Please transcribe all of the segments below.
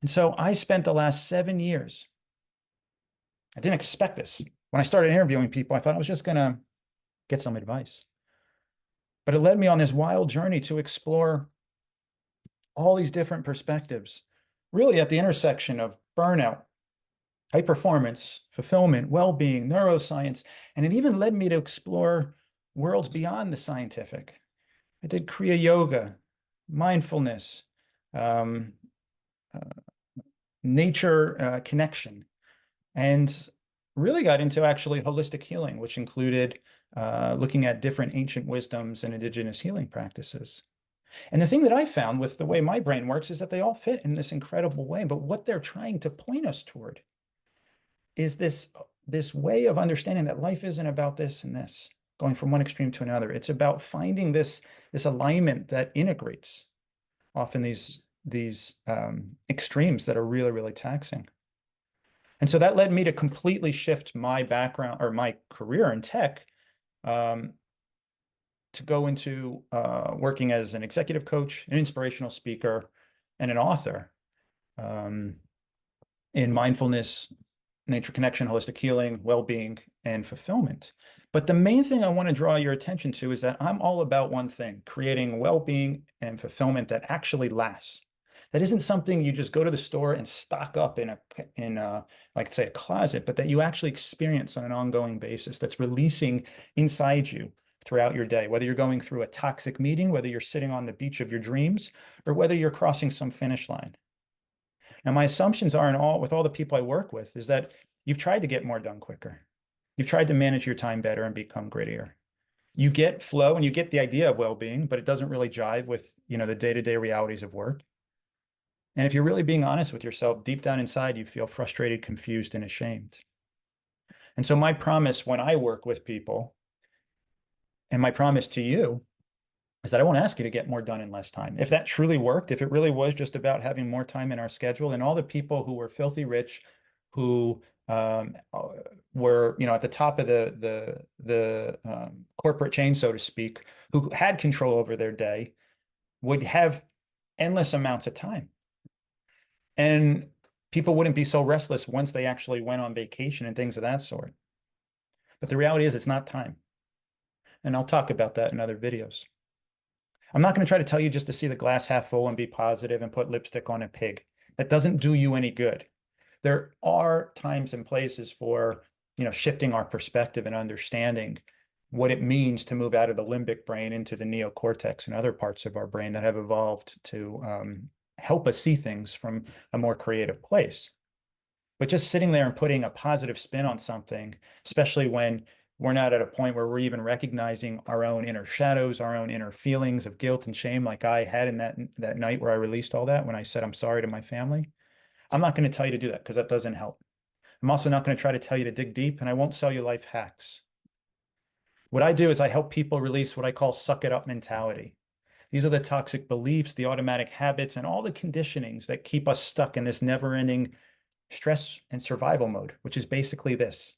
And so I spent the last 7 years. I didn't expect this. When I started interviewing people, I thought I was just going to get some advice. But it led me on this wild journey to explore all these different perspectives, really at the intersection of burnout, high performance, fulfillment, well-being, neuroscience, and it even led me to explore worlds beyond the scientific. I did Kriya Yoga, mindfulness, um, uh, nature connection, and really got into actually holistic healing, which included looking at different ancient wisdoms and indigenous healing practices. And the thing that I found with the way my brain works is that they all fit in this incredible way. But what they're trying to point us toward is this way of understanding that life isn't about this and this, going from one extreme to another. It's about finding this alignment that integrates often these extremes that are really, really taxing. And so that led me to completely shift my background or my career in tech um, to go into working as an executive coach, an inspirational speaker, and an author um, in mindfulness, nature connection, holistic healing, well-being, and fulfillment. But the main thing I want to draw your attention to is that I'm all about one thing, creating well-being and fulfillment that actually lasts. That isn't something you just go to the store and stock up in like say a closet, but that you actually experience on an ongoing basis that's releasing inside you throughout your day, whether you're going through a toxic meeting, whether you're sitting on the beach of your dreams, or whether you're crossing some finish line. Now, my assumptions are with all the people I work with is that you've tried to get more done quicker. You've tried to manage your time better and become grittier. You get flow and you get the idea of well-being, but it doesn't really jive with, the day-to-day realities of work. And if you're really being honest with yourself, deep down inside, you feel frustrated, confused, and ashamed. And so my promise when I work with people, and my promise to you, is that I won't ask you to get more done in less time. If that truly worked, if it really was just about having more time in our schedule, then all the people who were filthy rich, who were, at the top of the corporate chain, so to speak, who had control over their day, would have endless amounts of time. And people wouldn't be so restless once they actually went on vacation and things of that sort. But the reality is it's not time. And I'll talk about that in other videos. I'm not going to try to tell you just to see the glass half full and be positive and put lipstick on a pig. That doesn't do you any good. There are times and places for, shifting our perspective and understanding what it means to move out of the limbic brain into the neocortex and other parts of our brain that have evolved to help us see things from a more creative place. But just sitting there and putting a positive spin on something, especially when we're not at a point where we're even recognizing our own inner shadows, our own inner feelings of guilt and shame, like I had in that night where I released all that when I said I'm sorry to my family. I'm not going to tell you to do that because that doesn't help. I'm also not going to try to tell you to dig deep, and I won't sell you life hacks. What I do is I help people release what I call suck it up mentality. These are the toxic beliefs, the automatic habits, and all the conditionings that keep us stuck in this never-ending stress and survival mode, which is basically this.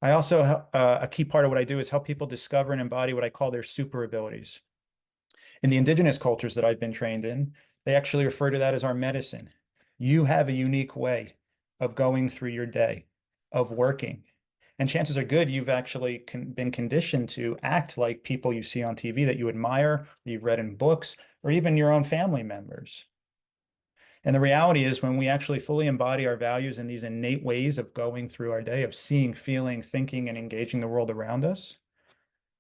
I also, a key part of what I do is help people discover and embody what I call their super abilities. In the indigenous cultures that I've been trained in, they actually refer to that as our medicine. You have a unique way of going through your day, of working. And chances are good you've actually been conditioned to act like people you see on TV that you admire, you've read in books, or even your own family members. And the reality is when we actually fully embody our values in these innate ways of going through our day, of seeing, feeling, thinking, and engaging the world around us,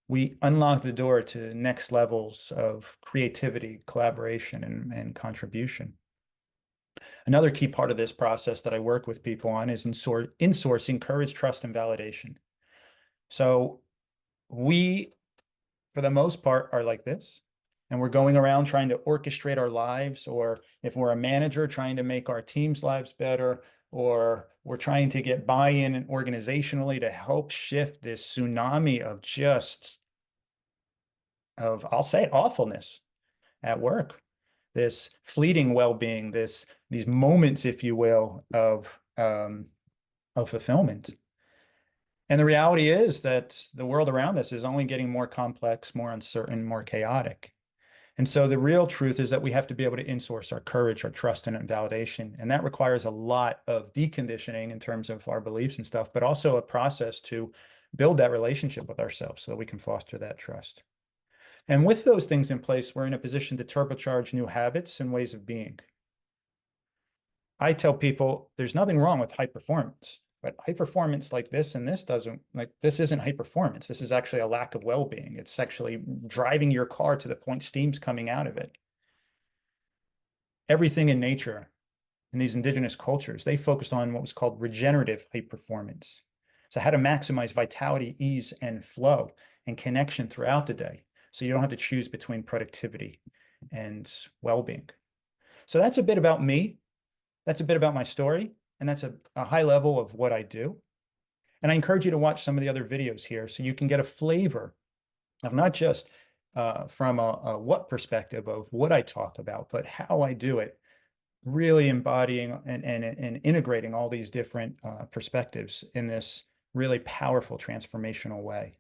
we unlock the door to next levels of creativity, collaboration, and contribution. Another key part of this process that I work with people on is insourcing courage, trust, and validation. So we, for the most part, are like this. And we're going around trying to orchestrate our lives, or if we're a manager, trying to make our team's lives better, or we're trying to get buy-in organizationally to help shift this tsunami of I'll say it, awfulness at work, this fleeting well-being, these moments, if you will, of fulfillment. And the reality is that the world around us is only getting more complex, more uncertain, more chaotic. And so the real truth is that we have to be able to insource our courage, our trust, and validation. And that requires a lot of deconditioning in terms of our beliefs and stuff, but also a process to build that relationship with ourselves so that we can foster that trust. And with those things in place, we're in a position to turbocharge new habits and ways of being. I tell people there's nothing wrong with high performance, but high performance like this and this doesn't, like, this isn't high performance. This is actually a lack of well-being. It's actually driving your car to the point steam's coming out of it. Everything in nature, in these indigenous cultures, they focused on what was called regenerative high performance. So how to maximize vitality, ease, and flow and connection throughout the day. So you don't have to choose between productivity and well-being. So that's a bit about me. That's a bit about my story. And that's a high level of what I do. And I encourage you to watch some of the other videos here so you can get a flavor of not just from a what perspective of what I talk about, but how I do it, really embodying and integrating all these different perspectives in this really powerful transformational way.